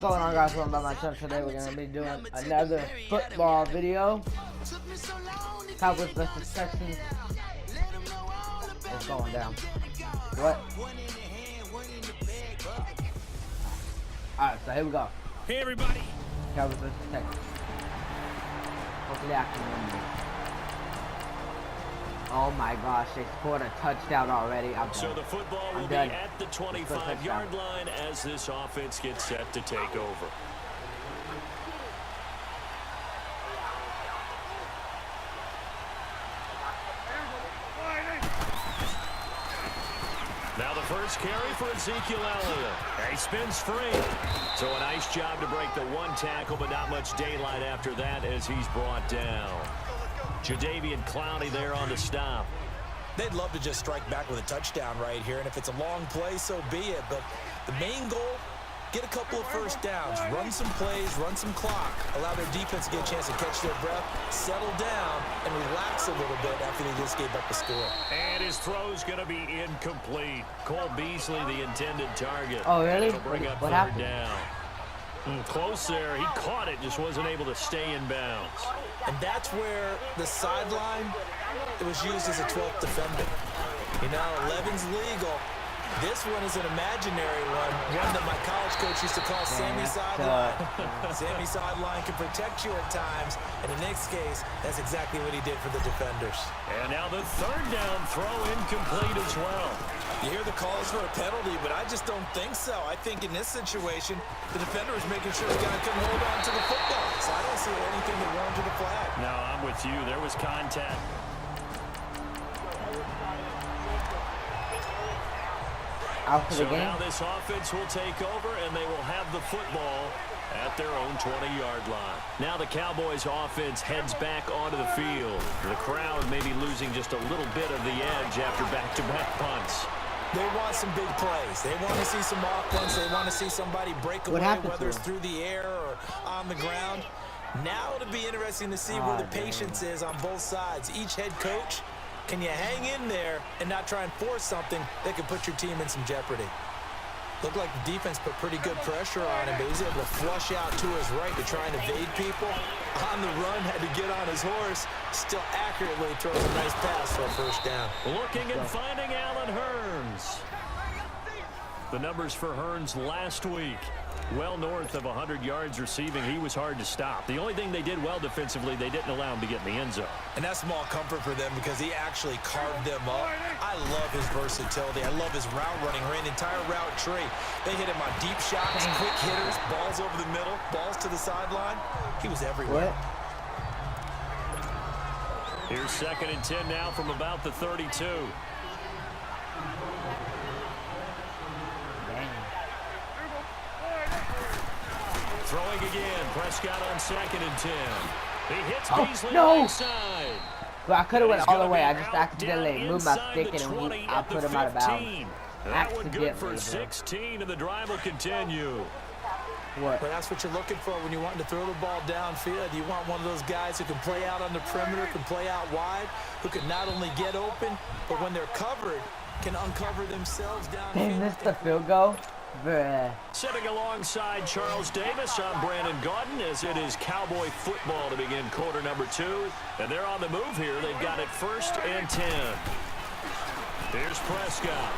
What's going on, guys? Welcome back to my channel. Today we're going to be doing another football video. Cowboys versus Texans. It's going down. What? Alright, so here we go. Hey everybody! Cowboys versus Texans. Hopefully I can win this. Oh my gosh, they scored a touchdown already. So the football will be at the 25-yard line as this offense gets set to take over. Now the first carry for Ezekiel Elliott. He spins free. So a nice job to break the one tackle, but not much daylight after that as he's brought down. Jadeveon Clowney there on the stop. They'd love to just strike back with a touchdown right here, and if it's a long play, so be it. But the main goal, get a couple of first downs, run some plays, run some clock, allow their defense to get a chance to catch their breath, settle down, and relax a little bit after they just gave up a score. And his throw's going to be incomplete. Cole Beasley, the intended target. Oh, really? Bring up What third happened? down. Close there. He caught it, just wasn't able to stay in bounds. And that's where the sideline, it was used as a 12th defender. You know, 11's legal. This one is an imaginary one that my college coach used to call Sammy Sideline. Sammy Sideline can protect you at times, and in this case, that's exactly what he did for the defenders. And now the third down throw incomplete as well. You hear the calls for a penalty, but I just don't think so. I think in this situation, the defender was making sure the guy couldn't hold on to the football. So I don't see anything that warranted a flag. No, I'm with you. There was contact. So now this offense will take over, and they will have the football at their own 20-yard line. Now the Cowboys offense heads back onto the field. The crowd may be losing just a little bit of the edge after back-to-back punts. They want some big plays. They want to see some offense. They want to see somebody break away, whether it's through the air or on the ground. Now it'll be interesting to see where the patience is on both sides. Each head coach, can you hang in there and not try and force something that could put your team in some jeopardy? Looked like the defense put pretty good pressure on him, but he was able to flush out to his right to try and evade people. On the run, had to get on his horse. Still accurately throws a nice pass for a first down. Looking and finding Allen Hurns. The numbers for Hurns last week, well north of 100 yards receiving. He was hard to stop. The only thing they did well defensively, they didn't allow him to get in the end zone. And that's small comfort for them because he actually carved them up. I love his versatility. I love his route running. Ran the entire route tree. They hit him on deep shots, quick hitters, balls over the middle, balls to the sideline. He was everywhere. Here's 2nd and 10 now from about the 32. Throwing again. Prescott on 2nd and 10. He hits Beasley inside. Well, I could have went all the way. I just accidentally moved my stick and I put him out of bounds. That one good for 16, and the drive will continue. What? But that's what you're looking for when you're wanting to throw the ball downfield. You want one of those guys who can play out on the perimeter, can play out wide, who can not only get open, but when they're covered, can uncover themselves downfield. They missed the field goal. Bruh. Sitting alongside Charles Davis, I'm Brandon Gaudin, as it is Cowboy football to begin quarter number 2. And they're on the move here. They've got it 1st and 10. Here's Prescott,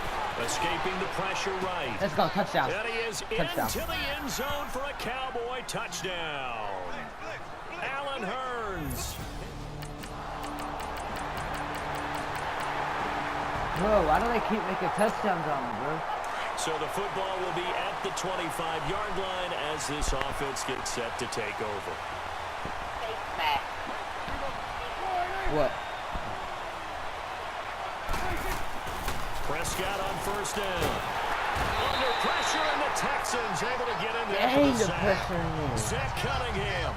escaping the pressure right. Let's go, touchdown. And he is into the end zone for a Cowboy touchdown. Allen Hurns. Bro, why do they keep making touchdowns on me, bro? So the football will be at the 25-yard line as this offense gets set to take over. What? Prescott on 1st down. Under pressure, and the Texans able to get in there for the sack. Zach Cunningham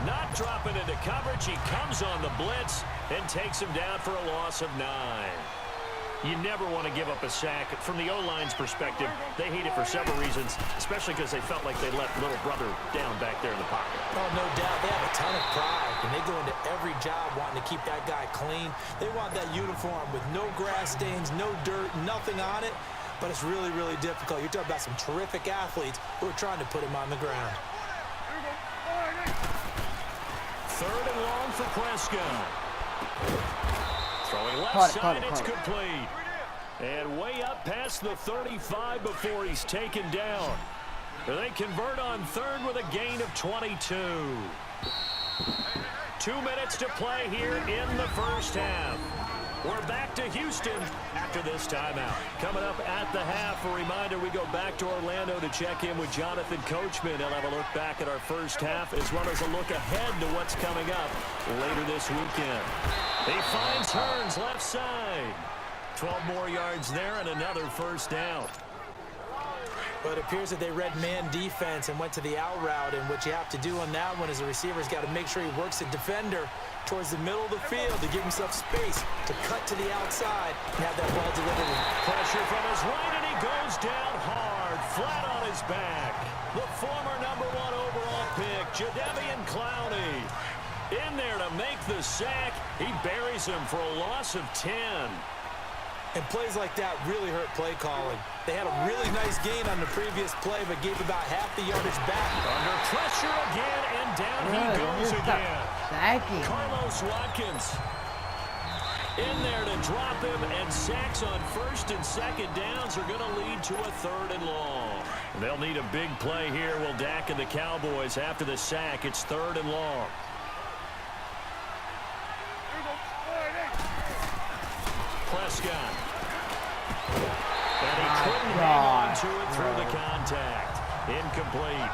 not dropping into coverage. He comes on the blitz and takes him down for a loss of 9. You never want to give up a sack. From the O-line's perspective, they hate it for several reasons, especially because they felt like they let little brother down back there in the pocket. Oh, no doubt. They have a ton of pride, and they go into every job wanting to keep that guy clean. They want that uniform with no grass stains, no dirt, nothing on it. but it's really, really difficult. You're talking about some terrific athletes who are trying to put him on the ground. Third and long for Prescott. Throwing left side, it's complete. And way up past the 35 before he's taken down. They convert on third with a gain of 22. 2 minutes to play here in the first half. We're back to Houston after this timeout. Coming up at the half, a reminder, we go back to Orlando to check in with Jonathan Coachman. He'll have a look back at our first half as well as a look ahead to what's coming up later this weekend. He finds Hearns left side. 12 more yards there and another first down. But it appears that they read man defense and went to the out route, and what you have to do on that one is the receiver's got to make sure he works the defender towards the middle of the field to give himself space to cut to the outside and have that ball delivered. Pressure from his right, and he goes down hard, flat on his back. The former #1 overall pick, Jadeveon Clowney, in there to make the sack. He buries him for a loss of 10. And plays like that really hurt play calling. They had a really nice gain on the previous play, but gave about half the yardage back. Under pressure again, and down he goes again. Carlos Watkins in there to drop him, and sacks on first and second downs are going to lead to a third and long. They'll need a big play here, will Dak and the Cowboys. After the sack, it's third and long. Prescott. And he couldn't hang on to it through the contact. Incomplete.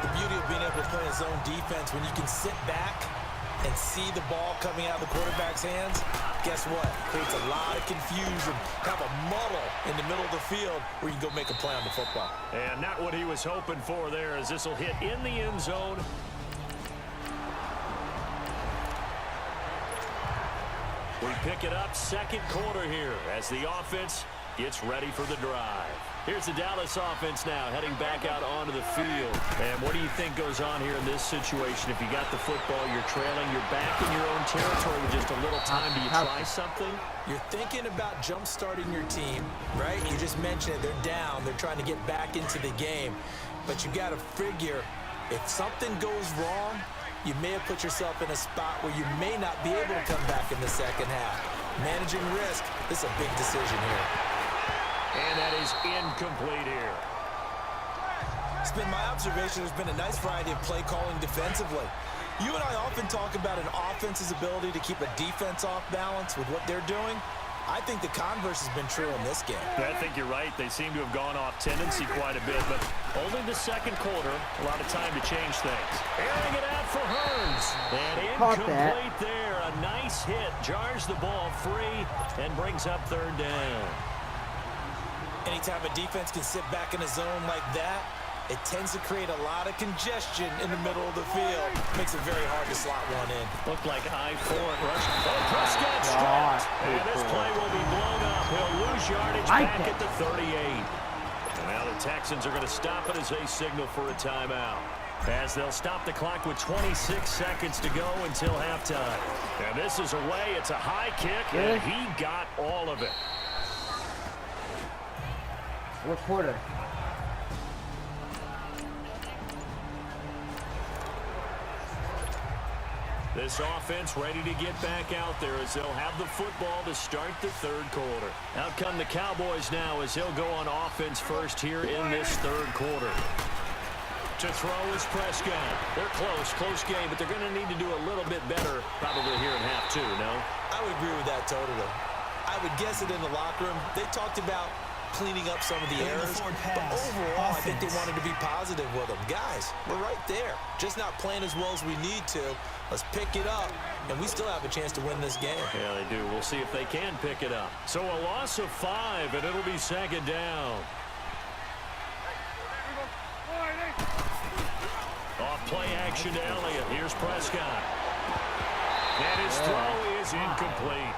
The beauty of being able to play a zone defense, when you can sit back and see the ball coming out of the quarterback's hands, guess what? Creates a lot of confusion, kind of a muddle in the middle of the field where you can go make a play on the football. And not what he was hoping for there, as this will hit in the end zone. We pick it up second quarter here as the offense gets ready for the drive. Here's the Dallas offense now heading back out onto the field. And what do you think goes on here in this situation? If you got the football, you're trailing, you're back in your own territory with just a little time. Do you try something? You're thinking about jump-starting your team, right? You just mentioned it. They're down. They're trying to get back into the game. But you got to figure, if something goes wrong, you may have put yourself in a spot where you may not be able to come back in the second half. Managing risk, this is a big decision here. And that is incomplete here. It's been my observation there's been a nice variety of play calling defensively. You and I often talk about an offense's ability to keep a defense off balance with what they're doing. I think the converse has been true in this game. I think you're right. They seem to have gone off tendency quite a bit, but only the second quarter, a lot of time to change things. Airing it out for Hearns. And incomplete there. A nice hit. Jars the ball free and brings up third down. Anytime a defense can sit back in a zone like that, it tends to create a lot of congestion in the middle of the field. Makes it very hard to slot one in. Looked like I-4 rush. Oh, Prescott stopped. And this play will be blown up. He'll lose yardage back at the 38. And now the Texans are going to stop it as they signal for a timeout. As they'll stop the clock with 26 seconds to go until halftime. And this is away. It's a high kick, and he got all of it. What quarter? This offense ready to get back out there as they'll have the football to start the third quarter. Out come the Cowboys now as he'll go on offense first here in this third quarter. To throw is Prescott. They're close game, but they're going to need to do a little bit better probably here in half two, no? I would agree with that totally. I would guess it in the locker room. They talked about cleaning up some of the errors, but overall, I think they wanted to be positive with them. Guys, we're right there. Just not playing as well as we need to. Let's pick it up, and we still have a chance to win this game. Yeah, they do. We'll see if they can pick it up. So a loss of 5, and it'll be second down. Off play action to Elliott. Here's Prescott. And his throw is incomplete.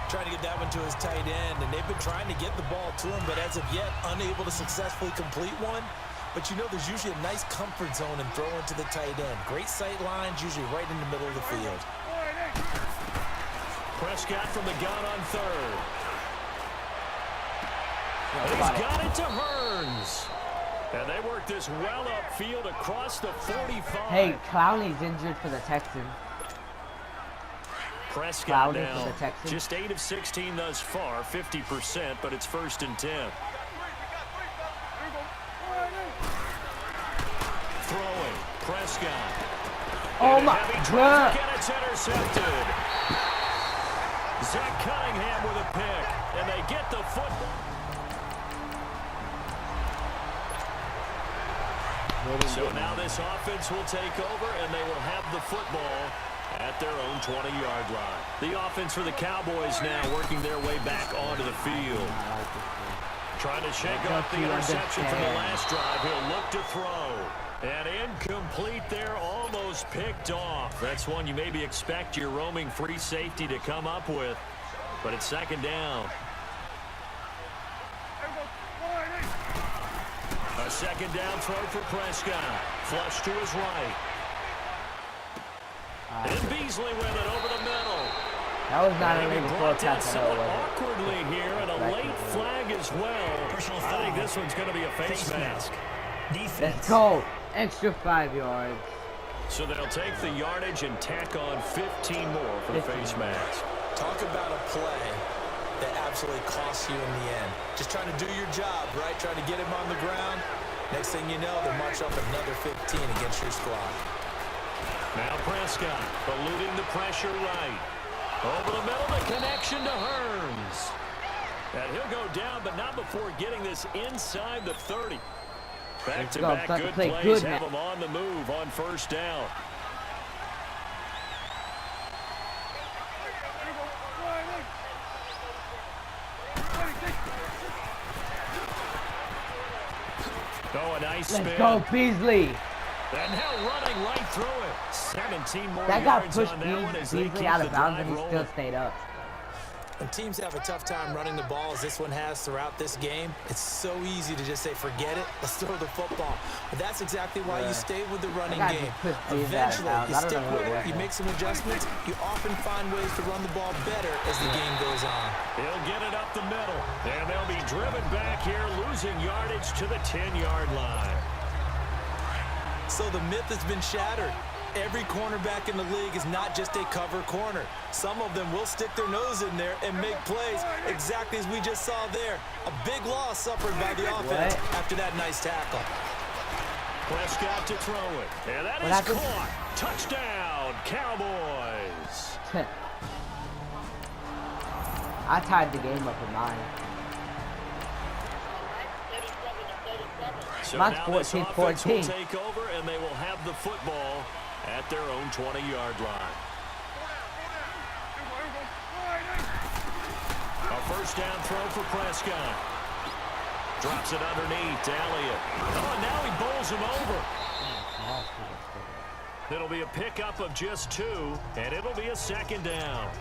Trying to get that one to his tight end, and they've been trying to get the ball to him, but as of yet, unable to successfully complete one. But you know there's usually a nice comfort zone in throwing to the tight end. Great sight lines, usually right in the middle of the field. Prescott from the gun on third. He's got it to Hearns. And they work this well upfield across the 45. Hey, Clowney's injured for the Texans. Prescott now, just 8 of 16 thus far, 50%, but it's 1st and 10. Throwing, Prescott. Oh my God! And it's intercepted. Zach Cunningham with a pick, and they get the football. So now this offense will take over, and they will have the football at their own 20-yard line. The offense for the Cowboys now working their way back onto the field. Trying to shake off the interception from the last drive. He'll look to throw. And incomplete there, almost picked off. That's one you maybe expect your roaming free safety to come up with. But it's 2nd down. A 2nd down throw for Prescott. Flush to his right. And Beasley with it over the middle. That was not a before catch. Awkwardly here, and a late flag as well. I think this one's going to be a face mask. Let's go. Extra 5 yards. So they'll take the yardage and tack on 15 more for the face mask. Talk about a play that absolutely costs you in the end. Just trying to do your job, right? Trying to get him on the ground. Next thing you know, they'll march up another 15 against your squad. Now Prescott eluding the pressure right. Over the middle, the connection to Hearns. And he'll go down, but not before getting this inside the 30. Back-to-back good plays have him on the move on 1st down. Oh, a nice spin. Let's go, Beasley. And now running right through it. 17 more that got yards pushed on that one as they Beasley keep out the of bounds, drive and he rolling. still stayed up. When teams have a tough time running the ball, as this one has throughout this game, it's so easy to just say, forget it, let's throw the football. But that's exactly why you stay with the running game. Eventually, you stick with it, you make some adjustments, you often find ways to run the ball better as the game goes on. He'll get it up the middle, and they'll be driven back here, losing yardage to the 10-yard line. So the myth has been shattered. Every cornerback in the league is not just a cover corner. Some of them will stick their nose in there and make plays exactly as we just saw there. A big loss suffered by the offense after that nice tackle. Prescott to throw it. And that is caught. Touchdown, Cowboys. I tied the game up in mine. So Mine's now 14-14. this offense will take over, and they will have the football at their own 20-yard line. A 1st down throw for Prescott. Drops it underneath to Elliott. Oh, and now he bowls him over. It'll be a pickup of just 2, and it'll be a 2nd down.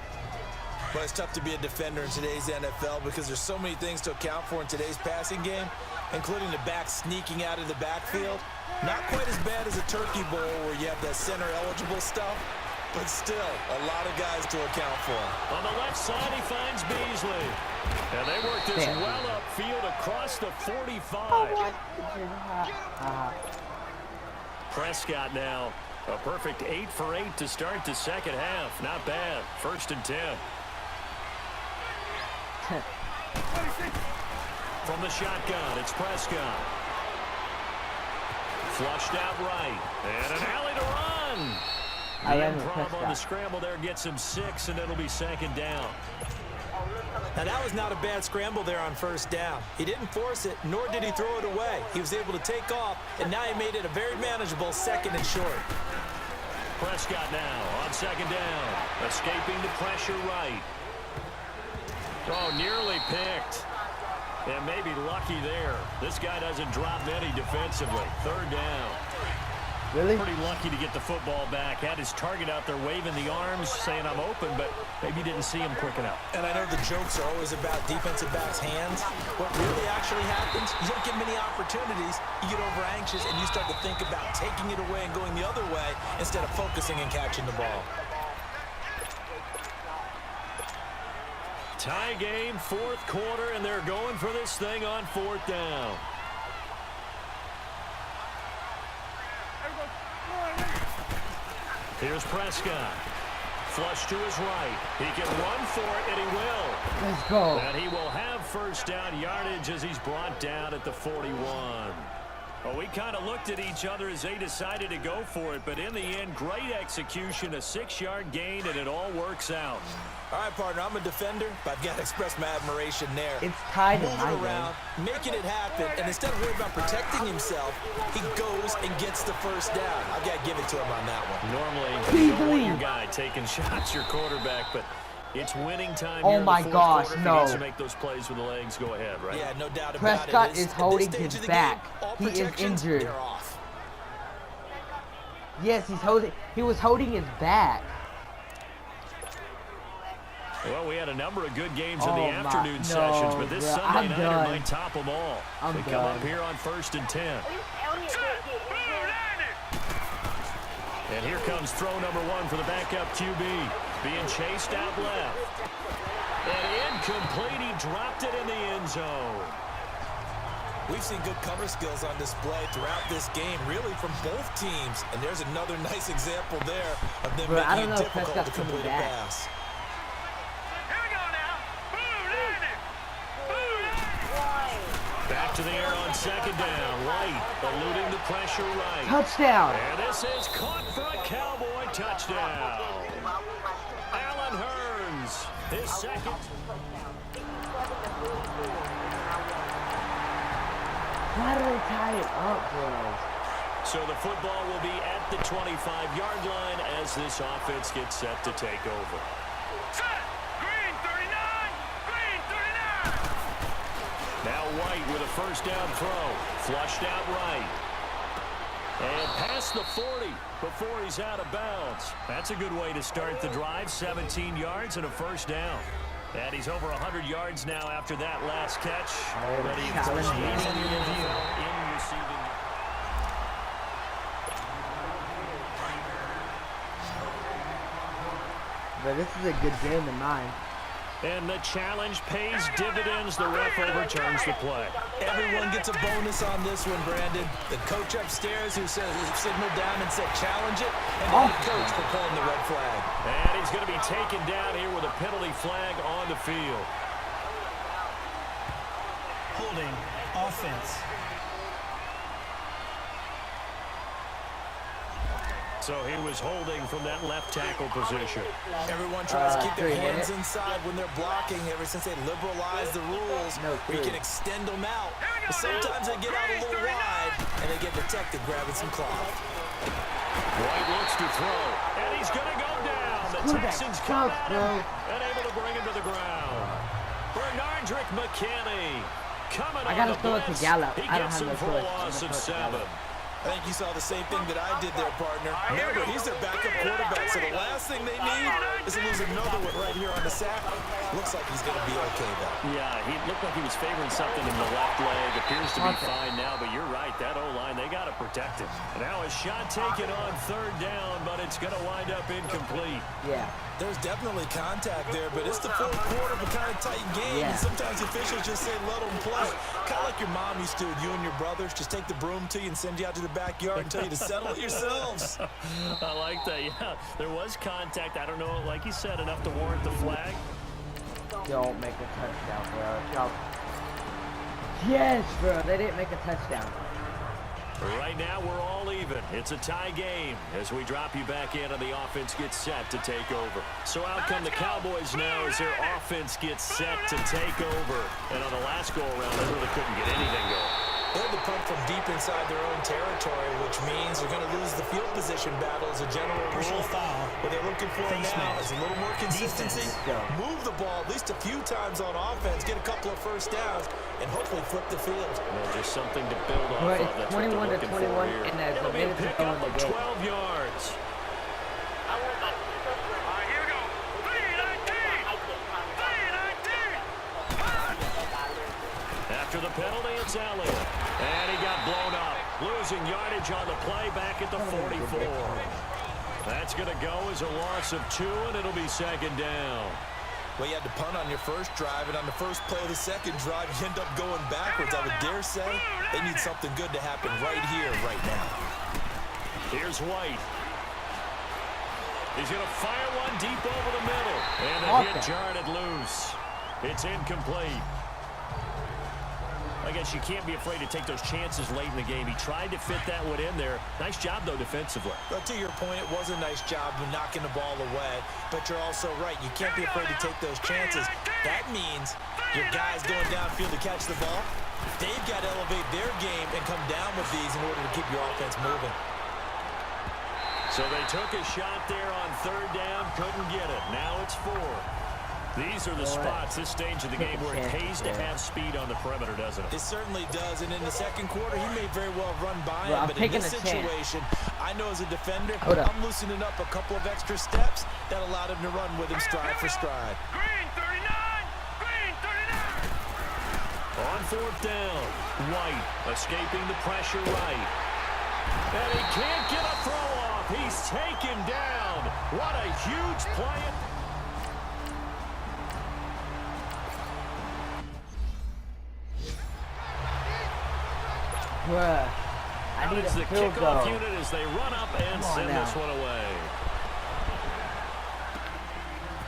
But it's tough to be a defender in today's NFL because there's so many things to account for in today's passing game, including the back sneaking out of the backfield. Not quite as bad as a turkey bowl where you have that center-eligible stuff, but still a lot of guys to account for. On the left side, he finds Beasley. And they work this well upfield across the 45. Prescott now, a perfect 8 for 8 to start the 2nd half. Not bad. 1st and 10. From the shotgun, it's Prescott. Flushed out right. And an alley to run. Improv on the scramble there gets him 6, and it'll be 2nd down. Now, that was not a bad scramble there on 1st down. He didn't force it, nor did he throw it away. He was able to take off, and now he made it a very manageable 2nd and short. Prescott now on 2nd down. Escaping the pressure right. Oh, nearly picked. And maybe lucky there. This guy doesn't drop many defensively. 3rd down. Really? Pretty lucky to get the football back. Had his target out there waving the arms, saying I'm open, but maybe didn't see him quick enough. And I know the jokes are always about defensive backs' hands. What really actually happens, you don't get many opportunities, you get over anxious, and you start to think about taking it away and going the other way instead of focusing and catching the ball. Tie game, fourth quarter, and they're going for this thing on fourth down. Here's Prescott. Flush to his right. He can run for it, and he will. Let's go. And he will have first down yardage as he's brought down at the 41. Well, we kind of looked at each other as they decided to go for it, but in the end, great execution, a 6-yard gain, and it all works out. All right, partner, I'm a defender, but I've got to express my admiration there. It's tied in my moving around, making it happen, and instead of worrying about protecting himself, he goes and gets the first down. I've got to give it to him on that one. Normally, you don't want your guy taking shots, your quarterback, but it's winning time. Oh my gosh, no. To make those plays with the legs go ahead, right? Yeah, no doubt about it. Prescott is holding his back. He is injured. Yes, he was holding his back. Well, we had a number of good games in the afternoon sessions, but this Sunday night might top them all. They come up here on 1st and 10. And here comes throw number 1 for the backup QB. Being chased out left. And incomplete. He dropped it in the end zone. We've seen good cover skills on display throughout this game, really from both teams. And there's another nice example there of them making it difficult to complete a pass. Back to the air on second down. White eluding the pressure right. Touchdown. And this is caught for a Cowboy touchdown. Allen Hurns, his second. Why do they tie it up, bro? So the football will be at the 25-yard line as this offense gets set to take over. Green 39! Green 39! Now White with a first down throw. Flushed out right. And past the 40 before he's out of bounds. That's a good way to start the drive. 17 yards and a first down. And he's over 100 yards now after that last catch. Already in receiving. But this is a good game in mine. And the challenge pays dividends. The ref overturns the play. Everyone gets a bonus on this one, Brandon. The coach upstairs who signaled down and said challenge it, and the head coach for pulling the red flag. And he's going to be taken down here with a penalty flag on the field. Holding offense. So he was holding from that left tackle position. Everyone tries to keep their hands inside when they're blocking ever since they liberalized the rules. We can extend them out. But sometimes they get out a little wide, and they get protected grabbing some cloth. White looks to throw, and he's going to go down. The Texans come at him and able to bring him to the ground. Bernardrick McKinney coming on the blitz. He gets him for a loss of 7. I think you saw the same thing that I did there, partner. Remember, he's their backup quarterback, so the last thing they need is to lose another one right here on the sack. Looks like he's going to be okay, though. Yeah, he looked like he was favoring something in the left leg. Appears to be fine now, but you're right. That O-line, they got to protect it. Now a shot taken on third down, but it's going to wind up incomplete. Yeah. There's definitely contact there, but it's the fourth quarter of a kind of tight game, and sometimes officials just say let them play. Kind of like your mom used to, you and your brothers, just take the broom to you and send you out to the backyard and tell you to settle it yourselves. I like that, yeah. There was contact. I don't know, like you said, enough to warrant the flag. Don't make a touchdown, bro. Yes, bro. They didn't make a touchdown. Right now, we're all even. It's a tie game as we drop you back in and the offense gets set to take over. So out come the Cowboys now as their offense gets set to take over. And on the last go-around, they really couldn't get anything going. They had to punt from deep inside their own territory, which means they're going to lose the field position battle as a general rule. Foul. What they're looking for now is a little more consistency. Move the ball at least a few times on offense, get a couple of first downs, and hopefully flip the field. Well, just something to build off But of. it's That's 21 to 21, and there's a minute to go in the game. 12 yards. After the penalty, it's Elliott. And he got blown up. Losing yardage on the play back at the 44. That's going to go as a loss of 2, and it'll be second down. Well, you had to punt on your first drive, and on the first play of the second drive, you end up going backwards. I would dare say they need something good to happen right here, right now. Here's White. He's going to fire one deep over the middle. And the hit jarred it loose. It's incomplete. I guess you can't be afraid to take those chances late in the game. He tried to fit that one in there. Nice job, though, defensively. But to your point, it was a nice job of knocking the ball away. But you're also right. You can't be afraid to take those chances. That means your guys going downfield to catch the ball, they've got to elevate their game and come down with these in order to keep your offense moving. So they took a shot there on third down, couldn't get it. Now it's 4. These are the spots, this stage of the game, where it pays to have speed on the perimeter, doesn't it? It certainly does, and in the second quarter, he may very well run by him, but in this situation, I know as a defender, I'm loosening up a couple of extra steps that allowed him to run with him stride for stride. Green 39! Green 39! On fourth down, White escaping the pressure right. And he can't get a throw off. He's taken down. What a huge play. Bruh, I need a the field kickoff goal. unit as they run up and send this one away.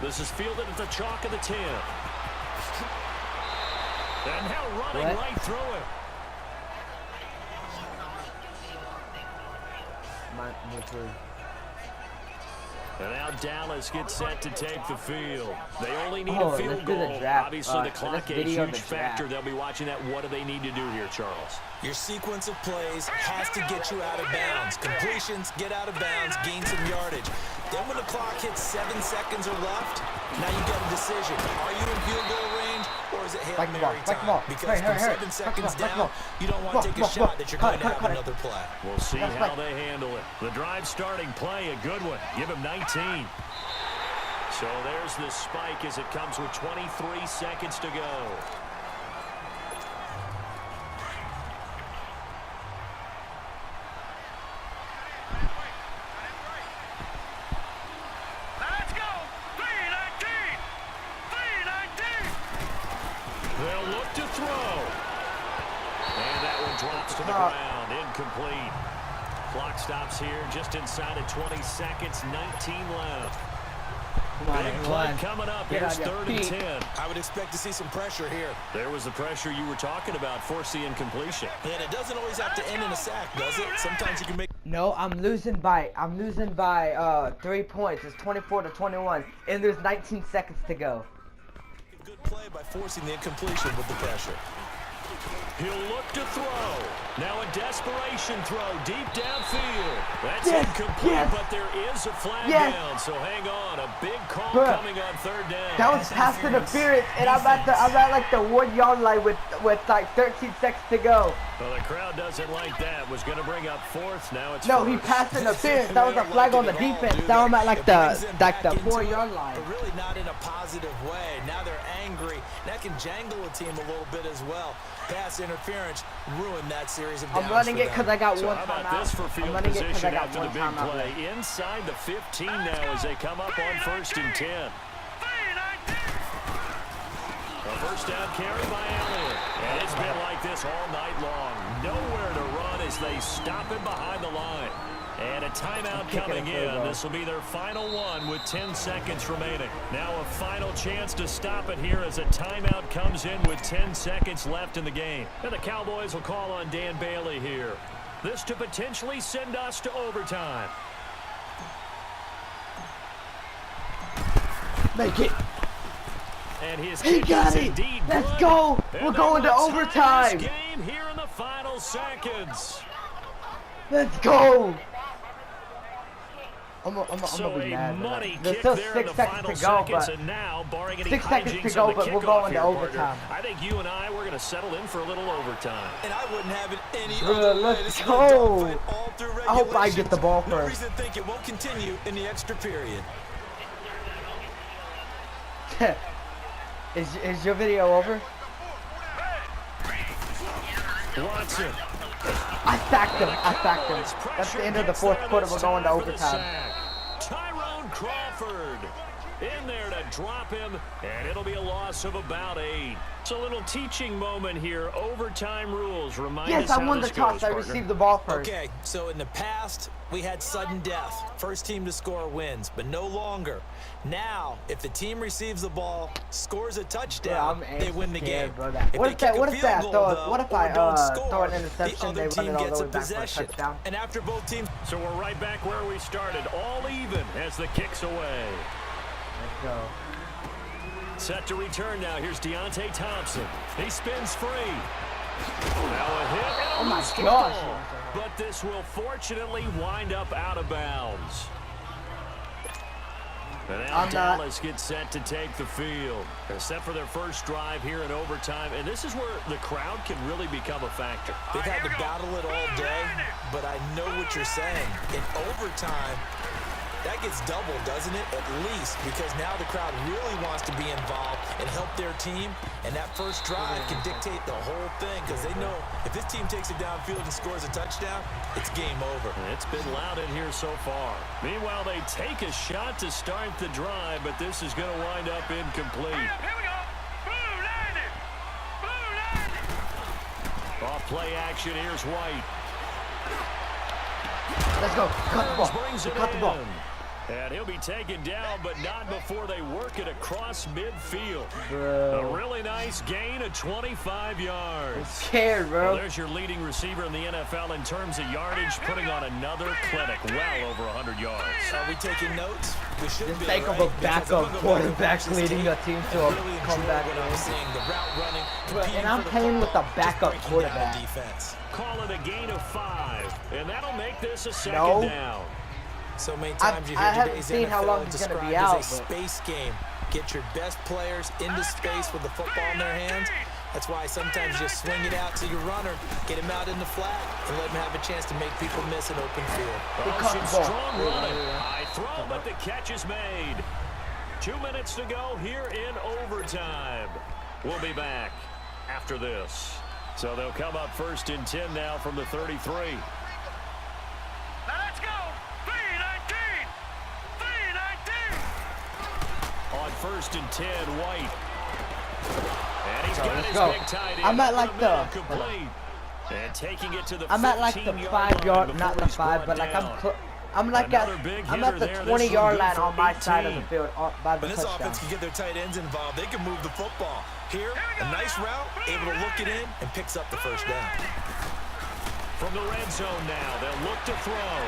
This is fielded at the chalk of the 10. And now running right through it. And now Dallas gets set to take the field. They only need a field goal. Obviously, the clock a huge factor. They'll be watching that. What do they need to do here, Charles? Your sequence of plays has to get you out of bounds. Completions, get out of bounds, gain some yardage. Then when the clock hits 7 seconds or left, now you got a decision. Are you in field goal range, or is it Hail Mary time? Because from 7 seconds down, you don't want to take a shot that you're going to have another play. We'll see how they handle it. The drive starting play, a good one. Give him 19. So there's the spike as it comes with 23 seconds to go. Let's go! 319! 319! They'll look to throw. And that one drops to the ground. Incomplete. Clock stops here just inside of 20 seconds. 19 left. Big play coming up. Here's 3rd and 10. I would expect to see some pressure here. There was the pressure you were talking about. Force the incompletion. And it doesn't always have to end in a sack, does it? Sometimes you can make... No, I'm losing by 3 points. It's 24-21, and there's 19 seconds to go. Good play by forcing the incompletion with the pressure. He'll look to throw. Now a desperation throw deep downfield. That's incomplete, but there is a flag down. So hang on, a big call coming on 3rd down. That was pass interference, and I'm at like the 1 yard line with like 13 seconds to go. Well, the crowd doesn't like that. Was going to bring up 4th. Now it's he passed interference. That was a flag on the defense. Now I'm at like the 4 yard line. But really not in a positive way. Now they're angry. That can jangle a team a little bit as well. Pass interference ruined that series of downs. I'm running it because I got one timeout. How about this for field position after the big play? Inside the 15 now as they come up on 1st and 10. A first down carry by Elliott. And it's been like this all night long. Nowhere to run as they stop him behind the line. And a timeout coming in. This will be their final one with 10 seconds remaining. Now a final chance to stop it here as a timeout comes in with 10 seconds left in the game. And the Cowboys will call on Dan Bailey here. This to potentially send us to overtime. Make it. And his he got it. Let's go. We're going to overtime. Game here in the final seconds. Let's go. I'm gonna be mad. There's still 6 seconds to go, but and now, barring any 6 seconds to go, but we're going to overtime. I think you and I, we're going to settle in for a little overtime. And I wouldn't have it any other way. Let's go. I hope I get the ball first. No reason to think it won't continue in the extra period. Is your video over? Watson. I sacked him. That's the end of the 4th quarter. We're going to overtime. Tyrone Crawford. In there to drop him, and it'll be a loss of about 8. It's a little teaching moment here. Overtime rules remind us how I won the this toss. goes, I partner. received the ball first. Okay, so in the past, we had sudden death. First team to score wins, but no longer. Now, if the team receives the ball, scores a touchdown, they win the game. What if I throw an the interception, other they run team it all gets the a way back for a possession. touchdown? And after both teams... So we're right back where we started, all even as the kick's away. Let's go. Set to return now. Here's Deontay Thompson. He spins free. Now a hit and a Oh my loose gosh. ball. But this will fortunately wind up out of bounds. And now Dallas gets set to take the field. They're set for their first drive here in overtime. And this is where the crowd can really become a factor. They've had to battle it all day, but I know what you're saying. In overtime, that gets doubled, doesn't it? At least, because now the crowd really wants to be involved and help their team, and that first drive can dictate the whole thing because they know if this team takes it downfield and scores a touchdown, it's game over. It's been loud in here so far. Meanwhile, they take a shot to start the drive, but this is going to wind up incomplete. Here we go. Blue landed. Blue landed. Off play action, here's White. Let's go. Cut the ball. Brings it Cut the ball. in. And he'll be taken down, but not before they work it across midfield. Bro. A really nice gain of 25 yards. I'm scared, bro. Well, there's your leading receiver in the NFL in terms of yardage, putting on another clinic, well over 100 yards. Are we taking notes? We should Just be, think of right? a backup quarterback leading the team to a really comeback what I'm win. seeing, the route running, And I'm playing with a backup quarterback. Defense. Call it a gain of 5, and that'll make this a second down. So many times you I hear haven't today's seen how NFL long he's gonna described be out, as a but- space game. Get your best players into space with the football in their hands. That's why sometimes you just swing it out to your runner, get him out in the flat, and let him have a chance to make people miss an open field. Ocean strong running. High throw, but the catch is made. 2 minutes to go here in overtime. We'll be back after this. So they'll come up first and 10 now from the 33. Now let's go. 3-19. 3-19. On first and 10, White. And he's got Let's his go. big tight end. I'm at like the- complete. And taking it to the I'm at like the 5-yard, line not the before 5, he's but like brought I'm down. I'm like at Another big I'm hitter at the there. This 20-yard one line good on for my side of the 18. field by the When this touchdown. offense can get their tight ends involved, they can move the football. Here, a nice route, able to look it in, and picks up the first down. From the red zone now, they'll look to throw.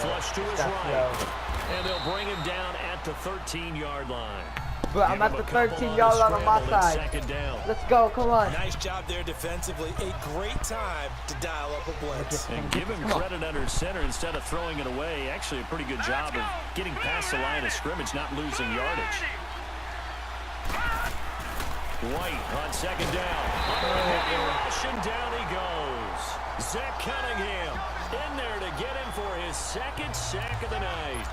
Flush to his right. And they'll bring him down at the 13-yard line. But I'm at the 13-yard line on my side. Second down. Let's go, come on. Nice job there defensively. A great time to dial up a blitz. And give him credit under center instead of throwing it away. Actually, a pretty good job of getting past the line of scrimmage, not losing yardage. White on second down. Rush, and down he goes. Zach Cunningham in there to get him for his second sack of the night.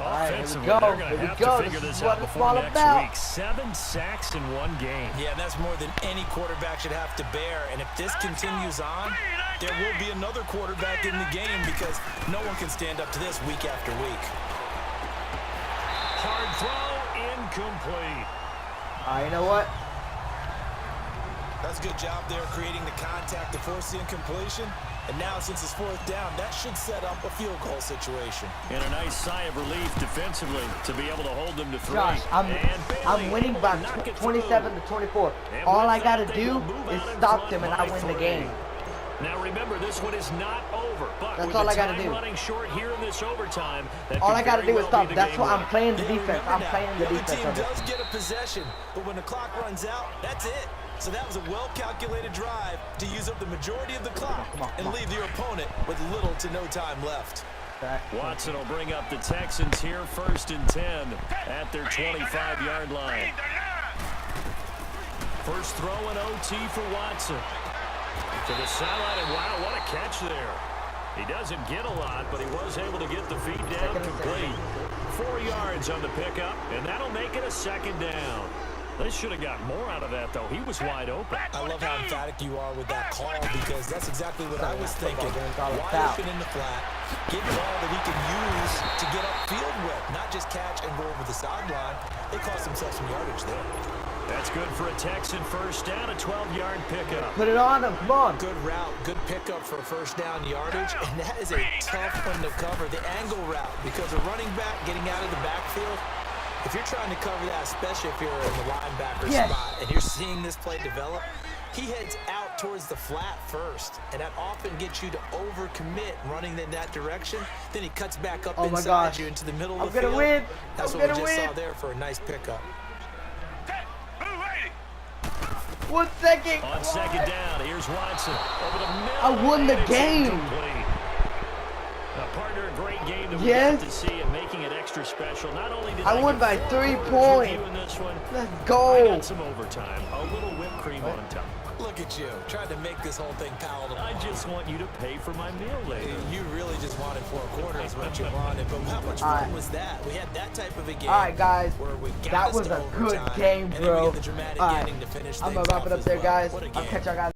Alright, here we Offensively, go. they're going to Here we have go. to figure This is this what out it's before all next about. week. 7 sacks in one game. Yeah, that's more than any quarterback should have to bear. And if this continues on, there will be another quarterback in the game because no one can stand up to this week after week. Hard throw, incomplete. You know what? That's a good job there creating the contact to force the incompletion. And now, since it's fourth down, that should set up a field goal situation. And a nice sigh of relief defensively to be able to hold them to 3. Josh, I'm winning by knock it 27 to 24. And All with I gotta that, they do will move is out in stop front them and by I win the 3. game. Now remember, this one is not over. But That's with all the I gotta time do. running short here in this overtime, that All could I gotta very do is well stop. be the That's game what I'm winner. playing the Yeah, defense. remember I'm now, playing the other defense team of it. does get a possession, but when the clock runs out, that's it. So that was a well-calculated drive to use up the majority of the clock and leave your opponent with little to no time left. Watson will bring up the Texans here first and 10 at their 25-yard line. First throw and OT for Watson. To the sideline, and wow, what a catch there. He doesn't get a lot, but he was able to get the feet down complete. 4 yards on the pickup, and that'll make it a second down. They should have got more out of that, though. He was wide open. I love how emphatic you are with that call because that's exactly what I was thinking. Wide open in the flat, Give him all that he can use to get upfield with, not just catch and go over the sideline. They cost themselves some yardage there. That's good for a Texan first down, a 12-yard pickup. Put it on him, come on. Good route, good pickup for a first down yardage, and that is a tough one to cover, the angle route, because a running back getting out of the backfield, if you're trying to cover that, especially if you're in the linebacker spot, and you're seeing this play develop, he heads out towards the flat first, and that often gets you to overcommit running in that direction. Then he cuts back up inside you into the middle of the field. I'm gonna win. That's what we just saw there for a nice pickup. 1 second. On second down, here's Watson. Over the middle. I won the game. Incomplete. Partner, a great game that we Yes. got to see it, making it extra special. Not only did I won get by 4 3 quarters points. reviewing this one, Let's I go. got some overtime, a little whipped cream on top. Look at you, trying to make this whole thing palatable. I just want you to pay for my meal later. You really just wanted 4 quarters, what you wanted. But how much fun was that? We had that type of a game. All right, guys. Where we got That us was to a good overtime, game, and then we bro. get the dramatic All right. ending to finish I'm things gonna wrap off it up as there, well. guys. What a I'll game. catch y'all guys.